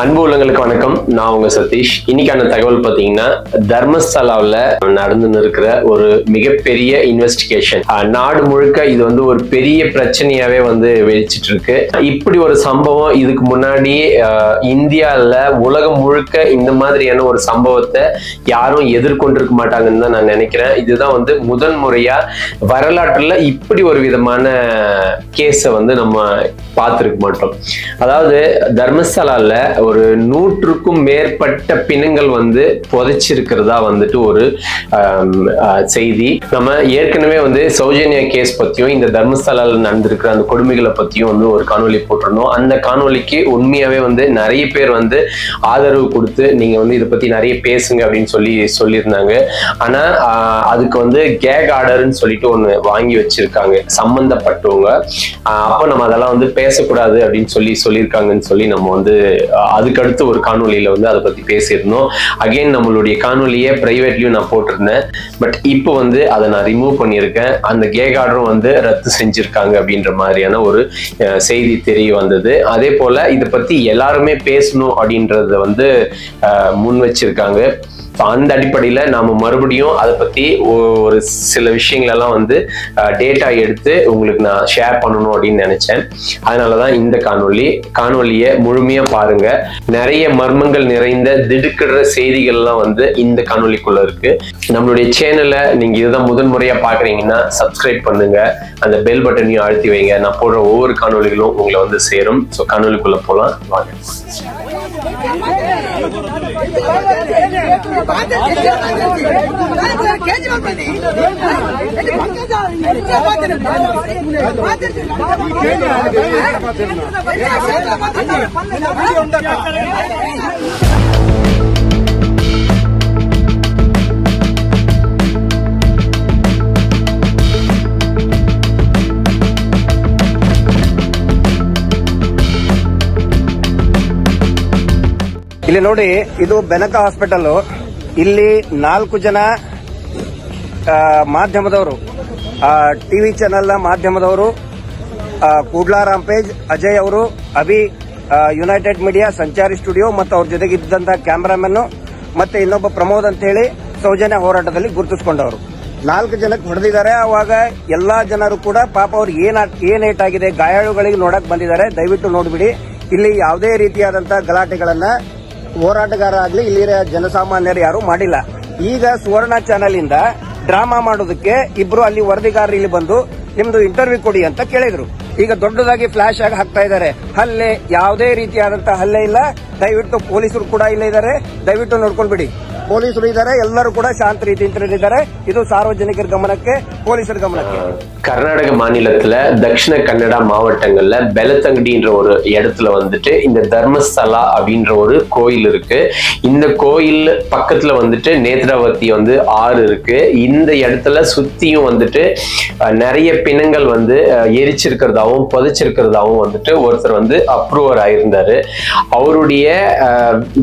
அன்பு உள்ளங்களுக்கு வணக்கம். நான் உங்க சதீஷ். இன்னைக்கான தகவல் பாத்தீங்கன்னா தர்மஸ்தலாவில் நடந்து இருக்கிற ஒரு மிகப்பெரிய இன்வெஸ்டிகேஷன். நாடு முழுக்க இது வந்து ஒரு பெரிய பிரச்சனையாவே வந்து வெளிச்சிட்டு இருக்கு. இப்படி ஒரு சம்பவம் இதுக்கு முன்னாடி இந்தியாவில் உலகம் முழுக்க இந்த மாதிரியான ஒரு சம்பவத்தை யாரும் எதிர்கொண்டிருக்க மாட்டாங்கன்னு தான் நான் நினைக்கிறேன். இதுதான் வந்து முதன் முறையா வரலாற்றுல இப்படி ஒரு விதமான கேஸை வந்து நம்ம பார்த்துருக்க மாட்டோம். அதாவது தர்மஸ்தலால ஒரு 100க்கும் மேற்பட்ட பிணங்கள் வந்து புதைச்சிருக்கிறதா வந்துட்டு ஒரு செய்தி. நம்ம ஏற்கனவே வந்து சௌஜன்யா கேஸ் பத்தியும் இந்த தர்மஸ்தலால நடந்திருக்கிற அந்த கொடுமைகளை பத்தியும் வந்து ஒரு காணொலி போட்டிருந்தோம். அந்த காணொலிக்கு உண்மையாவே வந்து நிறைய பேர் வந்து ஆதரவு கொடுத்து நீங்க வந்து இதை பத்தி நிறைய பேசுங்க அப்படின்னு சொல்லியிருந்தாங்க. ஆனா அதுக்கு வந்து கேக் ஆர்டர்ன்னு சொல்லிட்டு ஒண்ணு வாங்கி வச்சிருக்காங்க சம்பந்தப்பட்டவங்க. அப்ப நம்ம அதெல்லாம் வந்து பேசக்கூடாது அப்படின்னு சொல்லியிருக்காங்கன்னு சொல்லி நம்ம வந்து அதுக்கடுத்து ஒரு காணொலியில வந்து அதை பத்தி பேசியிருந்தோம். அகைன் நம்மளுடைய காணொலியை பிரைவேட்லயும் நான் போட்டிருந்தேன். பட் இப்போ வந்து அதை நான் ரிமூவ் பண்ணியிருக்கேன். அந்த கேக் ஆர்டரும் வந்து ரத்து செஞ்சிருக்காங்க அப்படின்ற மாதிரியான ஒரு செய்தி தெரிய வந்தது. அதே போல இதை பத்தி எல்லாருமே பேசணும் அப்படின்றத வந்து முன் வச்சிருக்காங்க. அந்த அடிப்படையில் நாம மறுபடியும் அதை பத்தி ஒரு சில விஷயங்கள் எல்லாம் வந்து டேட்டா எடுத்து உங்களுக்கு நான் ஷேர் பண்ணணும் அப்படின்னு நினைச்சேன். அதனாலதான் இந்த காணொலியை முழுமையா பாருங்க. நிறைய மர்மங்கள் நிறைந்த திடுக்கிடுற செய்திகள் எல்லாம் வந்து இந்த காணொலிக்குள்ள இருக்கு. நம்மளுடைய சேனலை நீங்க இதுதான் முதன் முறையா பாக்குறீங்கன்னா சப்ஸ்கிரைப் பண்ணுங்க, அந்த பெல் பட்டனையும் அழுத்தி வைங்க. நான் போடுற ஒவ்வொரு காணொலிகளும் உங்களை வந்து சேரும். ஸோ காணொலிக்குள்ள போலாம் வாங்க. ಇಲ್ಲಿ ನೋಡಿ, ಇದು ಬೆನಕ ಹಾಸ್ಪಿಟಲ್. ಇಲ್ಲಿ 4 ಜನ ಮಾಧ್ಯಮದವರು, ಟಿವಿ ಚಾನೆಲ್ ನ ಮಾಧ್ಯಮದವರು, ಕೂಡ್ಲಾ ರಾಂಪೇಜ್, ಅಜಯ್ ಅವರು, ಅಭಿ ಯುನೈಟೆಡ್ ಮೀಡಿಯಾ, ಸಂಚಾರಿ ಸ್ಟುಡಿಯೋ ಮತ್ತು ಅವ್ರ ಜೊತೆಗಿದ್ದಂತ ಕ್ಯಾಮರಾಮನ್ ಮತ್ತೆ ಇನ್ನೊಬ್ಬ ಪ್ರಮೋದ್ ಅಂತ ಹೇಳಿ ಸೌಜನ್ಯ ಹೋರಾಟದಲ್ಲಿ ಗುರುತಿಸಿಕೊಂಡವರು 4 ಜನಕ್ಕೆ ಹೊಡೆದಿದ್ದಾರೆ. ಅವಾಗ ಎಲ್ಲಾ ಜನರು ಕೂಡ ಪಾಪ ಅವ್ರಿಗೆ ಏನ್ ಏಟಾಗಿದೆ, ಗಾಯಾಳುಗಳಿಗೆ ನೋಡಕ್ ಬಂದಿದ್ದಾರೆ. ದಯವಿಟ್ಟು ನೋಡ್ಬಿಡಿ. ಇಲ್ಲಿ ಯಾವುದೇ ರೀತಿಯಾದಂತ ಗಲಾಟೆಗಳನ್ನ ಹೋರಾಟಗಾರ ಆಗ್ಲಿ ಇಲ್ಲಿಯ ಜನಸಾಮಾನ್ಯರು ಯಾರು ಮಾಡಿಲ್ಲ. ಈಗ ಸುವರ್ಣ ಚಾನೆಲ್ ಇಂದ ಡ್ರಾಮಾ ಮಾಡೋದಕ್ಕೆ ಇಬ್ರು ಅಲ್ಲಿ ವರದಿಗಾರರು ಇಲ್ಲಿ ಬಂದು ನಿಮ್ದು ಇಂಟರ್ವ್ಯೂ ಕೊಡಿ ಅಂತ ಕೇಳಿದ್ರು. ಈಗ ದೊಡ್ಡದಾಗಿ ಫ್ಲಾಶ್ ಆಗಿ ಹಾಕ್ತಾ ಇದ್ದಾರೆ. ಹಲ್ಲೆ, ಯಾವುದೇ ರೀತಿಯಾದಂತಹ ಹಲ್ಲೆ ಇಲ್ಲ. ದಯವಿಟ್ಟು ಪೊಲೀಸರು ಕೂಡ ಇಲ್ಲ ಇದ್ದಾರೆ. ದಯವಿಟ್ಟು ನೋಡ್ಕೊಂಡ್ಬಿಡಿ. ಪೊಲೀಸರು ಇದ್ದಾರೆ, ಎಲ್ಲರೂ ಕೂಡ ಶಾಂತ ರೀತಿಯಿಂದ ಇದ್ದಾರೆ. ಇದು ಸಾರ್ವಜನಿಕರ ಗಮನಕ್ಕೆ, ಪೊಲೀಸರ ಗಮನಕ್ಕೆ. கர்நாடக மாநிலத்துல தட்சிண கன்னடா மாவட்டங்கள்ல பெலத்தங்கடின்ற ஒரு இடத்துல வந்துட்டு இந்த தர்மஸ்தலா அப்படின்ற ஒரு கோயில் இருக்கு. இந்த கோயில் பக்கத்துல வந்துட்டு நேத்ராவதி வந்து ஆறு இருக்கு. இந்த இடத்துல சுத்தியும் வந்துட்டு நிறைய பிணங்கள் வந்து எரிச்சிருக்கிறதாவும் புதைச்சிருக்கிறதாவும் வந்துட்டு ஒருத்தர் வந்து அப்ரூவர் ஆயிருந்தாரு. அவருடைய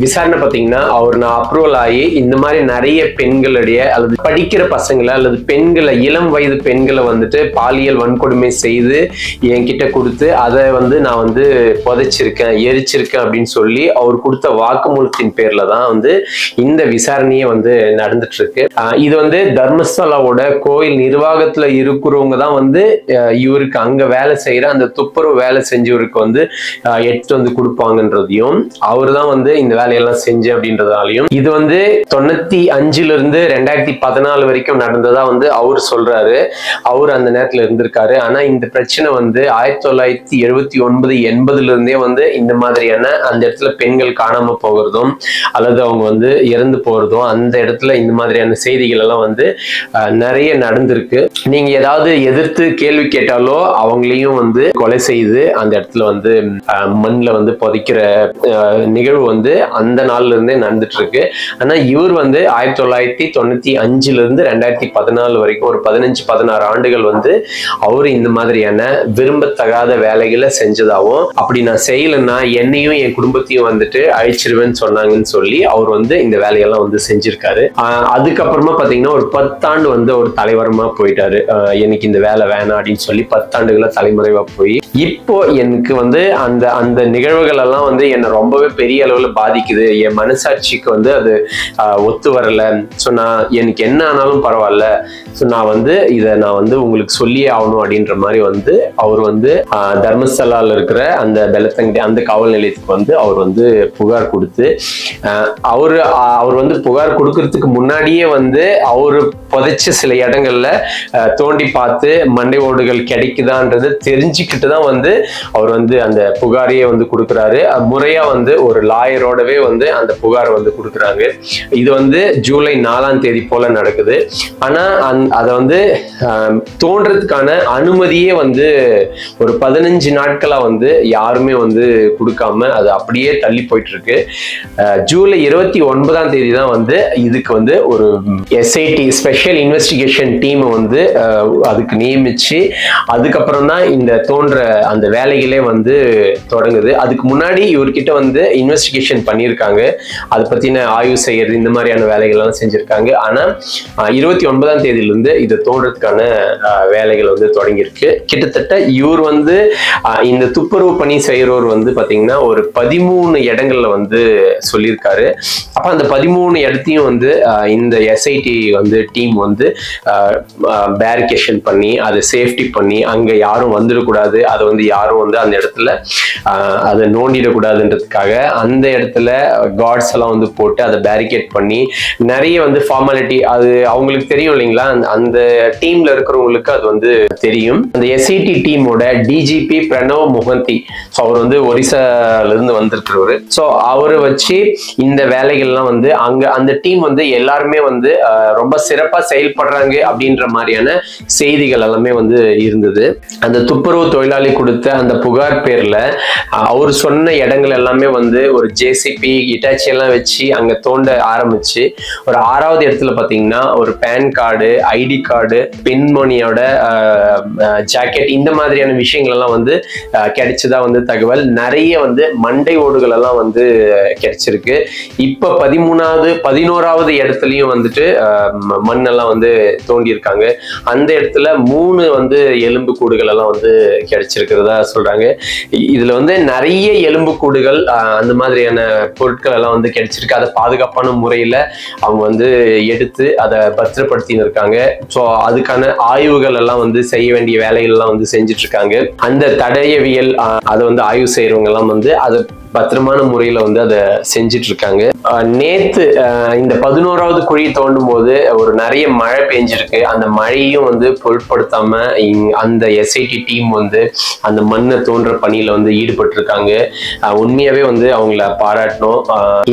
விசாரணை பார்த்தீங்கன்னா நான் அப்ரூவல் ஆகி இந்த மாதிரி நிறைய பெண்களுடைய அல்லது படிக்கிற பசங்களை அல்லது பெண்களை, இளம் வயது பெண்களை வந்துட்டு பாலியல் வன்கொடுமை செய்து என்கிட்ட கொடுத்து அதை வந்து நான் வந்து புதைச்சிருக்கேன், எரிச்சிருக்கேன் அப்படின்னு சொல்லி அவர் கொடுத்த வாக்குமூலத்தின் பேர்ல தான் வந்து இந்த விசாரணையே வந்து நடந்துட்டு இருக்கு. இது வந்து தர்மஸ்தலாவோட கோயில் நிர்வாகத்துல இருக்கிறவங்க தான் வந்து இவருக்கு அங்க வேலை செய்யற அந்த துப்புரவு வேலை செஞ்சவருக்கு வந்து எடுத்து வந்து கொடுப்பாங்கன்றதையும், அவரு தான் வந்து இந்த வேலையெல்லாம் செஞ்சு அப்படின்றதாலையும், இது வந்து 95ல இருந்து 2014 வரைக்கும் நடந்ததா வந்து அவர் சொல்றாரு. அவர் அந்த நேரத்துல இருந்திருக்காரு. ஆனா இந்த பிரச்சனை வந்து 1979 80ல இருந்தே வந்து இந்த மாதிரியான அந்த இடத்துல பெண்கள் காணாம போகிறதும் அல்லது அவங்க வந்து இறந்து போறதும், அந்த இடத்துல இந்த மாதிரியான செய்திகள் எல்லாம் வந்து நிறைய நடந்திருக்கு. நீங்க ஏதாவது எதிர்த்து கேள்வி கேட்டாலோ அவங்களையும் வந்து கொலை செய்து அந்த இடத்துல வந்து மண்ணில் வந்து புதைக்கிற நிகழ்வு வந்து அந்த நாள்ல இருந்தே நடந்துட்டு இருக்கு. ஆனா இவர் வந்து 1995 இருந்து 2014 வரைக்கும் ஒரு 15-16 ஆண்டுகள் வந்து அவரு இந்த மாதிரியான விரும்பத்தகாத வேலைகளை செஞ்சதாகவும், அப்படி நான் செய்யலைன்னா என்னையும் என் குடும்பத்தையும் வந்துட்டு அழிச்சிருவேன்னு சொன்னாங்கன்னு சொல்லி அவர் வந்து இந்த வேலையெல்லாம் வந்து செஞ்சிருக்காரு. அதுக்கப்புறமா பாத்தீங்கன்னா ஒரு 10 ஆண்டு வந்து ஒரு தலைவரமா போயிட்டாரு. எனக்கு இந்த வேலை வேணாம் அப்படின்னு சொல்லி 10 ஆண்டுகளா தலைமுறைவா போய் இப்போ எனக்கு வந்து அந்த நிகழ்வுகள் எல்லாம் வந்து என்னை ரொம்பவே பெரிய அளவுல பாதிக்குது. என் மனசாட்சிக்கு வந்து அது ஒத்து வரல. ஸோ நான் எனக்கு என்ன ஆனாலும் பரவாயில்ல, ஸோ நான் வந்து இதை நான் வந்து உங்களுக்கு சொல்லியே ஆகணும் அப்படின்ற மாதிரி வந்து அவர் வந்து தர்மஸ்தலால இருக்கிற அந்த பெலத்தங்கடி அந்த காவல் நிலையத்துக்கு வந்து அவர் வந்து புகார் கொடுத்து அவர் வந்து புகார் கொடுக்கறதுக்கு முன்னாடியே வந்து அவரு புதைச்ச சில இடங்கள்ல தோண்டி பார்த்து மண்டை ஓடுகள் கிடைக்குதான்றது தெரிஞ்சுக்கிட்டு தான் வந்து அவர் வந்து அந்த புகாரையே வந்து கொடுக்குறாரு. முறையா வந்து ஒரு லாயரோடவே வந்து அந்த புகாரை வந்து கொடுக்குறாங்க. இது வந்து ஜூலை 4ஆம் தேதி போல நடக்குது. ஆனா அதை வந்து தோன்றதுக்கான அனுமதியே வந்து ஒரு 15 நாட்களா வந்து யாருமே வந்து கொடுக்காம அது அப்படியே தள்ளி போயிட்டு இருக்கு. ஜூலை 29ஆம் தேதி தான் வந்து இதுக்கு வந்து ஒரு SIT ஸ்பெஷல் இன்வெஸ்டிகேஷன் டீம் வந்து அதுக்கு நியமிச்சு அதுக்கப்புறம் தான் இந்த தோன்ற அந்த வேலைகளே வந்து தொடங்குது. அதுக்கு முன்னாடி இவர்கிட்ட வந்து இன்வெஸ்டிகேஷன் பண்ணியிருக்காங்க, அதை பத்தின ஆய்வு செய்யறது இந்த மாதிரியான வேலைகள் எல்லாம் செஞ்சிருக்காங்க. ஆனா 29ஆம் தேதியிலிருந்து இது தோன்றதுக்கான வேலைகள் வந்து தொடங்கியிருக்கு. கிட்டத்தட்ட இவர் வந்து இந்த துப்புரவு பணி செய்யறவர் வந்து பாத்தீங்கன்னா ஒரு 13 இடங்கள்ல வந்து சொல்லியிருக்காரு. அப்ப அந்த 13 இடத்தையும் வந்து இந்த SIT வந்து டீம் வந்து பேரிகேஷன் பண்ணி அதை சேஃப்டி பண்ணி அங்க யாரும் வந்துடக்கூடாது, அதை வந்து யாரும் வந்து அந்த இடத்துல அதை நோண்டிடக்கூடாதுன்றதுக்காக அந்த இடத்துல கார்ட்ஸ் எல்லாம் வந்து போட்டு அதை பேரிகேட் பண்ணி நிறைய வந்து ஃபார்மாலிட்டி அது அவங்களுக்கு தெரியும் இல்லைங்களா, அந்த டீம்ல இருக்கிறவங்களுக்கு அது வந்து தெரியும். அந்த SIT டீமோட DGP பிரணவ் முகந்தி, ஸோ அவர் வந்து ஒரிசால இருந்து வந்திருக்கிறவரு. ஸோ அவரை வச்சு இந்த வேலைகள்லாம் வந்து அங்க அந்த டீம் வந்து எல்லாருமே வந்து ரொம்ப சிறப்பா செயல்படுறாங்க அப்படின்ற மாதிரியான செய்திகள் எல்லாமே வந்து இருந்தது. அந்த துப்புரவு தொழிலாளி கொடுத்த அந்த புகார் பேர்ல அவர் சொன்ன இடங்கள் எல்லாமே வந்து ஒரு JCP இட்டாச்சி எல்லாம் வச்சு அங்க தோண்ட ஆரம்பிச்சு ஒரு 6வது இடத்துல பாத்தீங்கன்னா ஒரு பேன் கார்டு, ID கார்டு, பெண்மணியோட ஜாக்கெட் இந்த மாதிரியான விஷயங்கள் எல்லாம் வந்து கிடைச்சதா வந்து தகவல். நிறைய வந்து மண்டை ஓடுகள் எல்லாம் வந்து கிடைச்சிருக்கு. இப்ப 11வது இடத்துலயும் வந்துட்டு மண்ணெல்லாம் வந்து தோண்டி இருக்காங்க. அந்த இடத்துல 3 வந்து எலும்பு கூடுகள் எல்லாம் வந்து கிடைச்சிருக்கிறதா சொல்றாங்க. இதுல வந்து நிறைய எலும்பு கூடுகள் அந்த மாதிரியான பொருட்கள் எல்லாம் வந்து கிடைச்சிருக்கு. அதை பாதுகாப்பான முறையில அவங்க வந்து எடுத்து அதை பத்திரப்படுத்தி இருக்காங்க. ஸோ அதுக்கான ஆய்வுகள் எல்லாம் வந்து செய்ய வேண்டிய வேலைகள் எல்லாம் வந்து செஞ்சுட்டு இருக்காங்க. அந்த தடயவியல் அதை வந்து ஆய்வு செய்யறவங்க எல்லாம் வந்து அதை பத்திரமான முறையில வந்து அதை செஞ்சிட்டு இருக்காங்க. நேத்து இந்த 11வது குழி தோண்டும் போது ஒரு நிறைய மழை பெஞ்சிருக்கு. அந்த மழையும் வந்து பொருட்படுத்தாம அந்த SIT டீம் வந்து அந்த மண்ணை தோன்ற பணியில வந்து ஈடுபட்டு இருக்காங்க. உண்மையாவே வந்து அவங்கள பாராட்டணும்.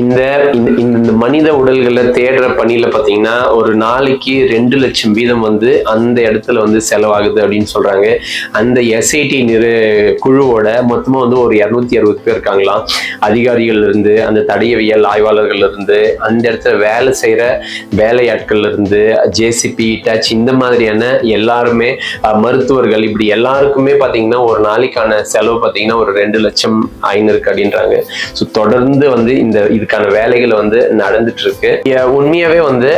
இந்த மனித உடல்களை தேடுற பணியில பாத்தீங்கன்னா ஒரு நாளைக்கு 2 லட்சம் வீதம் வந்து அந்த இடத்துல வந்து செலவாகுது அப்படின்னு சொல்றாங்க. அந்த SIT குழுவோட மொத்தமா வந்து ஒரு 260 பேர் இருக்காங்களாம். அதிகாரிகள் இருந்து அந்த தடயவியல் ஆய்வாளர்கள் இருந்து அந்த இடத்துல வேலை செய்யற வேலையாட்கள் இருந்து JCP இட்டாச்சி இந்த மாதிரியான எல்லாருமே மருத்துவர்கள் இப்படி எல்லாருக்குமே பாத்தீங்கன்னா ஒரு நாளைக்கான செலவு பாத்தீங்கன்னா ஒரு 2,500,000 அப்படின்றாங்க. ஸோ தொடர்ந்து வந்து இதுக்கான வேலைகள் வந்து நடந்துட்டு இருக்கு. உண்மையாவே வந்து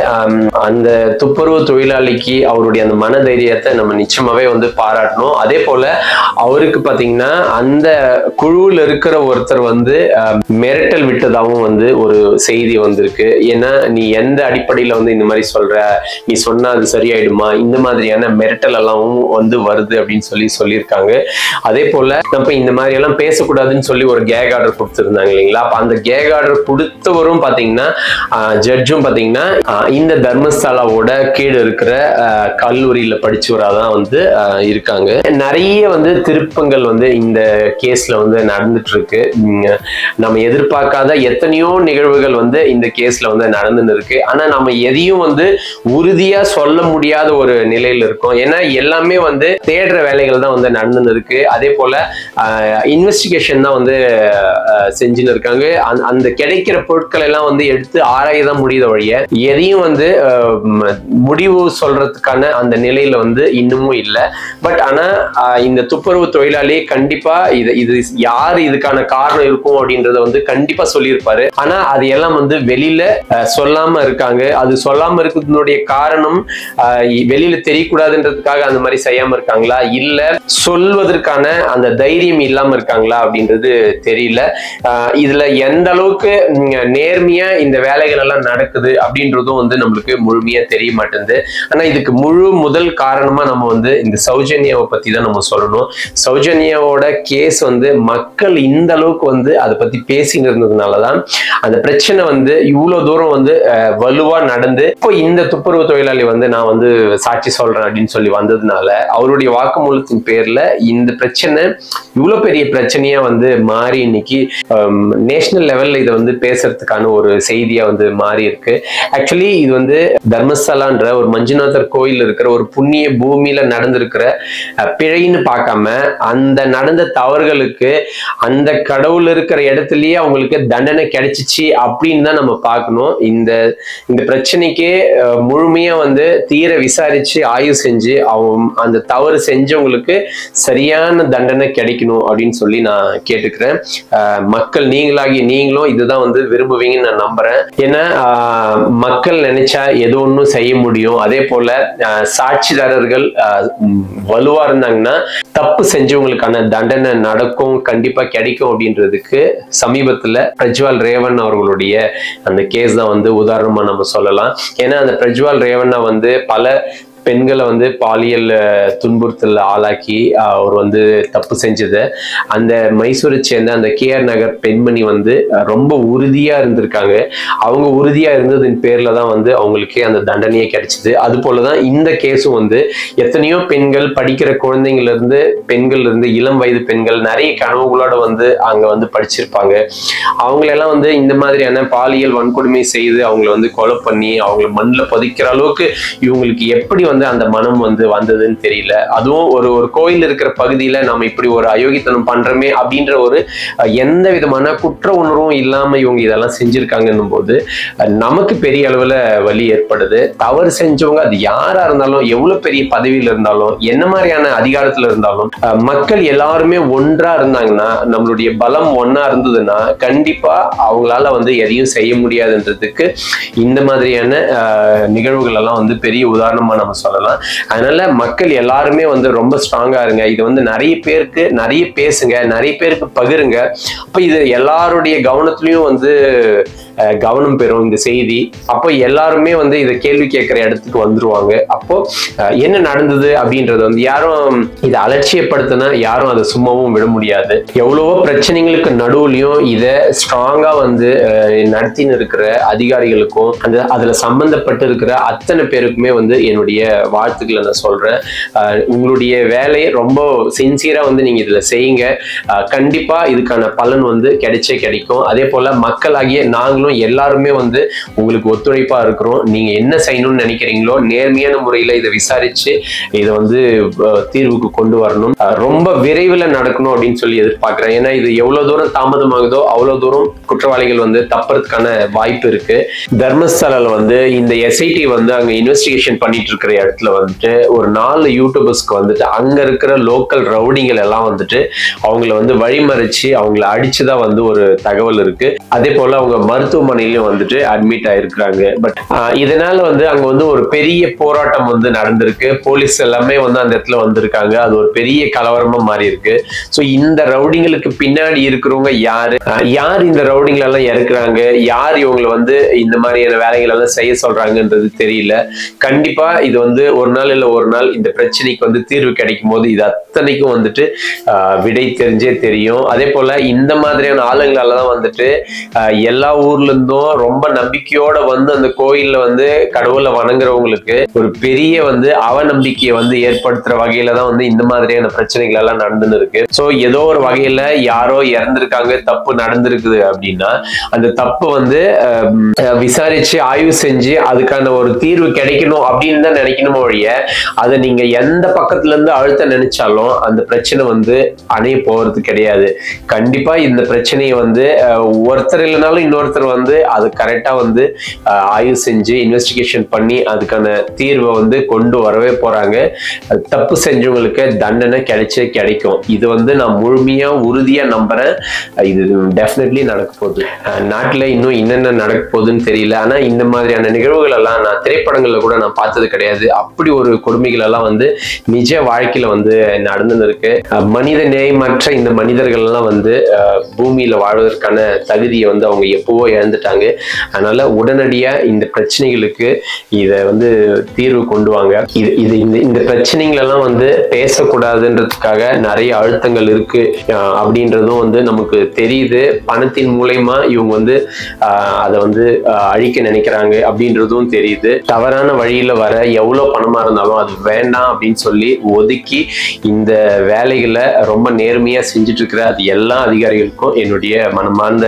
அந்த துப்புரவு தொழிலாளிக்கு அவருடைய அந்த மன தைரியத்தை நம்ம நிச்சயமாவே வந்து பாராட்டணும். அதே போல அவருக்கு பாத்தீங்கன்னா அந்த குழுவில் இருக்கிற ஒருத்தர் வந்து மிரட்டல் விட்டதாகவும் வந்து ஒரு செய்தி வந்திருக்கு. ஏன்னா நீ எந்த அடிப்படையில வந்து இந்த மாதிரி சொல்ற, நீ சொன்னா அது சரியாயிடுமா, இந்த மாதிரியான மிரட்டல் எல்லாம் வந்து வருது அப்படின்னு சொல்லியிருக்காங்க. அதே போல நம்ம இந்த மாதிரி எல்லாம் பேசக்கூடாதுன்னு சொல்லி ஒரு கேக் ஆர்டர் கொடுத்திருந்தாங்க இல்லைங்களா. அப்ப அந்த கேக் ஆர்டர் கொடுத்தவரும் பாத்தீங்கன்னா ஜட்ஜும் பாத்தீங்கன்னா இந்த தர்மஸ்தலாவோட கீழே இருக்கிற கல்லூரியில படிச்சவராதான் வந்து இருக்காங்க. நிறைய வந்து திருப்பங்கள் வந்து இந்த கேஸ்ல வந்து நடந்துட்டு இருக்கு. நம்ம எதிர்பார்க்காத எத்தனையோ நிகழ்வுகள் வந்து இந்த கேஸ்ல வந்து நடந்துன்னு இருக்கு. ஆனா நம்ம எதையும் வந்து உறுதியா சொல்ல முடியாத ஒரு நிலையில இருக்கோம். ஏன்னா எல்லாமே வந்து தேடுற வேலைகள் தான் வந்து நடந்துன்னு இருக்கு. அதே போல இன்வெஸ்டிகேஷன் தான் வந்து செஞ்சுன்னு இருக்காங்க. அந்த கிடைக்கிற பொருட்கள் எல்லாம் வந்து எடுத்து ஆராயதான் முடியுத வழிய எதையும் வந்து முடிவு சொல்றதுக்கான அந்த நிலையில வந்து இன்னமும் இல்லை. பட் ஆனா இந்த துப்புரவு தொழிலாளி கண்டிப்பா இது யாரு இதுக்கான காரணம் இருக்கும் அப்படின்றத வந்து கண்டிப்பா சொல்லியிருப்பாரு. ஆனா அது எல்லாம் வந்து வெளியில சொல்லாம இருக்காங்க. அது சொல்லாம இருக்கிறதுனுடைய காரணம் வெளியில தெரியக்கூடாதுன்றதுக்காக அந்த மாதிரி செய்யாம இருக்காங்களா, இல்ல சொல்வதற்கான அந்த தைரியம் இல்லாம இருக்காங்களா அப்படின்றது தெரியல. இதுல எந்த அளவுக்கு நேர்மையா இந்த வேலைகள் எல்லாம் நடக்குது அப்படின்றதும் வந்து நம்மளுக்கு முழுமையா தெரிய மாட்டேங்குது. ஆனா இதுக்கு முதல் காரணமா நம்ம வந்து இந்த சௌஜன்யாவை பத்தி தான் நம்ம சொல்லணும். சௌஜன்யாவோட கேஸ் வந்து மக்கள் இந்த அளவுக்கு வந்து அதை பத்தி பேசின்னு இருந்ததுனாலதான் அந்த பிரச்சனை வந்து இவ்வளவு தூரம் வந்து வலுவா நடந்து இப்போ இந்த துப்புரவு தொழிலாளி வந்து நான் வந்து சாட்சி சொல்றேன் அப்படின்னு சொல்லி வந்ததுனால அவருடைய வாக்குமூலத்தின் பேர்ல இந்த பிரச்சனை இவ்வளவு பெரிய பிரச்சனையா வந்து மாறி இன்னைக்கு நேஷனல் லெவல்ல இதை வந்து பேசுறதுக்கான ஒரு செய்தியா வந்து மாறி இருக்கு. ஆக்சுவலி இது வந்து தர்மஸ்தலான்ற ஒரு மஞ்சுநாதர் கோயில் இருக்கிற ஒரு புண்ணிய பூமியில நடந்திருக்கிற பிழைன்னு பார்க்காம அந்த நடந்த தவறுகளுக்கு அந்த கடவுள் இருக்கிற இடத்துலயே அவங்களுக்கு தண்டனை கிடைச்சிச்சு அப்படின்னு தான் நம்ம பார்க்கணும். இந்த பிரச்சனைக்கு முழுமையா வந்து தீர விசாரிச்சு ஆய்வு செஞ்சு அந்த தவறு செஞ்சவங்களுக்கு சரியான தண்டனை கிடைக்கணும் அப்படின்னு சொல்லி நான் கேட்டுக்கிறேன். மக்கள் நீங்களாகி நீங்களும் இதுதான் வந்து விரும்புவீங்கன்னு நான் நம்புறேன். ஏன்னா மக்கள் நினைச்சா எது ஒன்றும் செய்ய முடியும். அதே போல சாட்சிதாரர்கள் வலுவா இருந்தாங்கன்னா தப்பு செஞ்சவங்களுக்கான தண்டனை நடக்கும், கண்டிப்பா கிடைக்கும் அப்படின்றதுக்கு சமீபத்துல பிரஜ்வால் ரேவண்ணா அவர்களுடைய அந்த கேஸ் தான் வந்து உதாரணமா நம்ம சொல்லலாம். ஏன்னா அந்த பிரஜ்வால் ரேவண்ணா வந்து பல பெண்களை வந்து பாலியல் துன்புறுத்தல் ஆளாக்கி அவர் வந்து தப்பு செஞ்சது. அந்த மைசூரை சேர்ந்த அந்த KR நகர் பெண்மணி வந்து ரொம்ப உறுதியா இருந்திருக்காங்க. அவங்க உறுதியா இருந்ததின் பேர்ல தான் வந்து அவங்களுக்கு அந்த தண்டனையே கிடைச்சது. அது போலதான் இந்த கேஸும் வந்து எத்தனையோ பெண்கள் படிக்கிற குழந்தைங்கள்ல இருந்து பெண்கள் இருந்து இளம் வயது பெண்கள் நிறைய கனவுகளோட வந்து அங்க வந்து படிச்சிருப்பாங்க. அவங்களெல்லாம் வந்து இந்த மாதிரியான பாலியல் வன்கொடுமை செய்து அவங்களை வந்து கொலை பண்ணி அவங்களை மண்ணில் புதைக்கிற அளவுக்கு இவங்களுக்கு எப்படி வந்து அந்த மனம் வந்து வந்ததுன்னு தெரியல. அதுவும் ஒரு கோயில் இருக்கிற பகுதியில நம்ம இப்படி ஒரு அயோக்கியத்தனம் பண்றோமே அப்படின்ற ஒரு எந்த விதமான குற்ற உணர்வும் இல்லாம இவங்க இதெல்லாம் செஞ்சிருக்காங்கன்னும் போது நமக்கு பெரிய அளவுல வலி ஏற்படுது. தவறு செஞ்சவங்க அது யாரா இருந்தாலும் எவ்வளவு பெரிய பதவியில இருந்தாலும் என்ன மாதிரியான அதிகாரத்துல இருந்தாலும் மக்கள் எல்லாருமே ஒன்றா இருந்தாங்கன்னா நம்மளுடைய பலம் ஒன்னா இருந்ததுன்னா கண்டிப்பா அவங்களால வந்து எதையும் செய்ய முடியாதுன்றதுக்கு இந்த மாதிரியான நிகழ்வுகள் எல்லாம் வந்து பெரிய உதாரணமா நம்ம சொல்லலாம். அதனால மக்கள் எல்லாருமே வந்து ரொம்ப ஸ்ட்ராங்கா இருங்க. இது வந்து நிறைய பேருக்கு நிறைய பேசுங்க, நிறைய பேருக்கு பகிருங்க. அப்ப இது எல்லாருடைய கவனத்திலையும் வந்து கவனம் பெறும் இந்த செய்தி. அப்போ எல்லாருமே வந்து இதை கேள்வி கேட்கிற இடத்துக்கு வந்துருவாங்க. அப்போ என்ன நடந்தது அப்படின்றது வந்து யாரும் இதை அலட்சியப்படுத்தினா யாரும் அதை சும்மாவும் விட முடியாது. எவ்வளவோ பிரச்சனைகளுக்கு நடுவுலையும் இதை ஸ்ட்ராங்கா வந்து நடத்தின்னு இருக்கிற அதிகாரிகளுக்கும் அதுல சம்பந்தப்பட்டு இருக்கிற அத்தனை பேருக்குமே வந்து என்னுடைய வாழ்த்துக்களை நான் சொல்றேன். உங்களுடைய வேலையை ரொம்ப சின்சியரா வந்து நீங்க இதுல செய்யுங்க. கண்டிப்பா இதுக்கான பலன் வந்து கிடைக்கும். அதே போல மக்களாகிய நாங்களும் எல்லாருமே வந்து உங்களுக்கு ஒத்துழைப்பா இருக்கிறோம். நீங்க என்ன செய்யணும்னு நினைக்கிறீங்களோ நேர்மையான முறையில இதை விசாரிச்சு இதை வந்து தீர்வுக்கு கொண்டு வரணும். ரொம்ப விரைவில் நடக்கணும் அப்படின்னு சொல்லி எதிர்பார்க்கிறேன். ஏன்னா இது எவ்வளவு தூரம் தாமதமாகுதோ அவ்வளவு தூரம் குற்றவாளிகள் வந்து தப்புறதுக்கான வாய்ப்பு இருக்கு. தர்மஸ்தலால வந்து இந்த SIT வந்து அங்க இன்வெஸ்டிகேஷன் பண்ணிட்டு இருக்கிற இடத்துல வந்துட்டு ஒரு 4 யூடியூபர்ஸ்க்கு வந்துட்டு அங்க இருக்கிற லோக்கல் ரவுடிங்கள் எல்லாம் வந்துட்டு அவங்கள வந்து வழிமறிச்சு அவங்கள அடிச்சுதான் வந்து ஒரு தகவல் இருக்கு. அதே போல அவங்க மருத்துவமனையிலும் வந்துட்டு அட்மிட் ஆயிருக்கிறாங்க. பட் இதனால வந்து அங்க வந்து ஒரு பெரிய போராட்டம் வந்து நடந்திருக்கு. போலீஸ் எல்லாமே வந்து அந்த இடத்துல வந்திருக்காங்க. அது ஒரு பெரிய கலவரமா மாறி இருக்கு. ஸோ இந்த ரவுடிங்களுக்கு பின்னாடி இருக்கிறவங்க யார் இந்த ரவுடிங்கள் எல்லாம் இறக்குறாங்க, யார் இவங்களை வந்து இந்த மாதிரியான வேலைகள் எல்லாம் செய்ய சொல்றாங்கன்றது தெரியல. கண்டிப்பா இது வந்து வந்து ஒரு நாள் இல்ல ஒரு நாள் இந்த பிரச்சனைக்கு வந்து தீர்வு கிடைக்கும் போது இது அத்தனைக்கும் வந்துட்டு விடை தெரிஞ்சே தெரியும். அதே போல இந்த மாதிரியான ஆளுங்களால தான் வந்துட்டு எல்லா ஊர்ல இருந்தும் ரொம்ப நம்பிக்கையோட வந்து அந்த கோயில்ல வந்து கடவுளை வணங்குறவங்களுக்கு ஒரு பெரிய வந்து அவநம்பிக்கையை வந்து ஏற்படுத்துற வகையில தான் வந்து இந்த மாதிரியான பிரச்சனைகள் எல்லாம் நடந்துன்னு இருக்கு. சோ ஏதோ ஒரு வகையில யாரோ இறந்திருக்காங்க, தப்பு நடந்திருக்குது அப்படின்னா அந்த தப்பு வந்து விசாரிச்சு ஆய்வு செஞ்சு அதுக்கான ஒரு தீர்வு கிடைக்கணும் அப்படின்னு தான் நினைக்கணுமோ ஒழிய அதை நீங்க எந்த பக்கத்துல இருந்து அழுத்த நினைச்சாலும் அந்த பிரச்சனை வந்து அணைய போறது கிடையாது. கண்டிப்பா இந்த பிரச்சனையை வந்து ஒருத்தர் இல்லைனாலும் இன்னொருத்தர் வந்து அது கரெக்டா வந்து ஆய்வு செஞ்சு இன்வெஸ்டிகேஷன் பண்ணி அதுக்கான தீர்வை வந்து கொண்டு வரவே போறாங்க. தப்பு செஞ்சவங்களுக்கு தண்டனை கிடைக்கும். இது வந்து நான் முழுமையா உறுதியா நம்புறேன். இது டெஃபினெட்லி நடக்க போகுது. நாட்டுல இன்னும் என்னென்ன நடக்க போகுதுன்னு தெரியல. ஆனா இந்த மாதிரியான நிகழ்வுகள் எல்லாம் நான் திரைப்படங்கள்ல கூட நான் பார்த்தது கிடையாது. அப்படி ஒரு கொடுமைகள் எல்லாம் வந்து நிஜ வாழ்க்கையில வந்து நடந்துன்னு இருக்கு. மனித நேயமற்ற இந்த மனிதர்கள் எல்லாம் வந்து பூமியில வாழ்வதற்கான தகுதியை வந்து அவங்க எப்பவோ இழந்துட்டாங்க. அதனால உடனடியா இந்த பிரச்சனைகளுக்கு இத வந்து தீர்வு கொண்டு வாங்க. இந்த பிரச்சனைகள் எல்லாம் வந்து பேசக்கூடாதுன்றதுக்காக நிறைய அழுத்தங்கள் இருக்கு அப்படின்றதும் வந்து நமக்கு தெரியுது. பணத்தின் மூலமா இவங்க வந்து அதை வந்து அழிக்க நினைக்கிறாங்க அப்படின்றதும் தெரியுது. தவறான வழியில வர எவ்வளவு பணமா இருந்தாலும் அது வேண்டாம் அப்படின்னு சொல்லி ஒதுக்கி இந்த வேலைகளை ரொம்ப நேர்மையா செஞ்சுட்டு இருக்கிற அது எல்லா அதிகாரிகளுக்கும் என்னுடைய மனமார்ந்த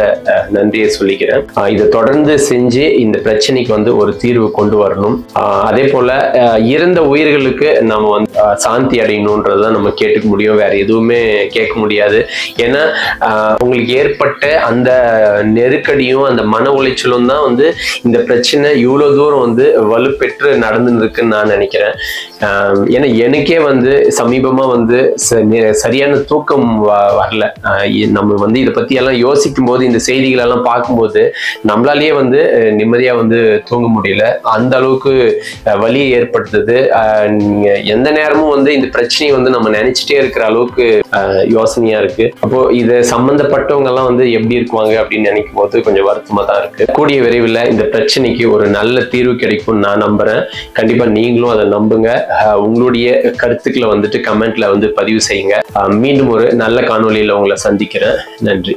நன்றியை சொல்லிக்கிறேன். இதை தொடர்ந்து செஞ்சு இந்த பிரச்சனைக்கு வந்து ஒரு தீர்வு கொண்டு வரணும். அதே போல இறந்த உயிர்களுக்கு நம்ம வந்து சாந்தி அடையணும்ன்றதான் நம்ம கேட்டுக்க முடியும். வேற எதுவுமே கேட்க முடியாது. ஏன்னா உங்களுக்கு ஏற்பட்ட அந்த நெருக்கடியும் அந்த மன உளைச்சலும் தான் வந்து இந்த பிரச்சனை இவ்வளவு தூரம் வந்து வலுப்பெற்று நடந்துன்னு இருக்குன்னு நான் நினைக்கிறேன். ஏன்னா எனக்கே வந்து சமீபமா வந்து சரியான தூக்கம் வரல. நம்ம வந்து இதை பத்தி எல்லாம் யோசிக்கும் போது இந்த செய்திகள் எல்லாம் பார்க்கும்போது நம்மளாலேயே வந்து நிம்மதியா வந்து தூங்க முடியல. அந்த அளவுக்கு வலி ஏற்படுத்துது. எந்த நேரமும் வந்து இந்த பிரச்சனையை வந்து நம்ம நினைச்சிட்டே இருக்கிற அளவுக்கு யோசனையா இருக்கு. அப்போ இதை சம்பந்தப்பட்டவங்க எல்லாம் வந்து எப்படி இருக்குவாங்க அப்படின்னு நினைக்கும் போது கொஞ்சம் வருத்தமா தான் இருக்கு. கூடிய விரைவில் இந்த பிரச்சனைக்கு ஒரு நல்ல தீர்வு கிடைக்கும் நான் நம்புறேன். கண்டிப்பா நீங்களும் அதை நம்புங்க. உங்களுடைய கருத்துக்களை வந்துட்டு கமெண்ட்ல வந்து பதிவு செய்யுங்க. மீண்டும் ஒரு நல்ல காணொலியில உங்களை சந்திக்கிறேன். நன்றி.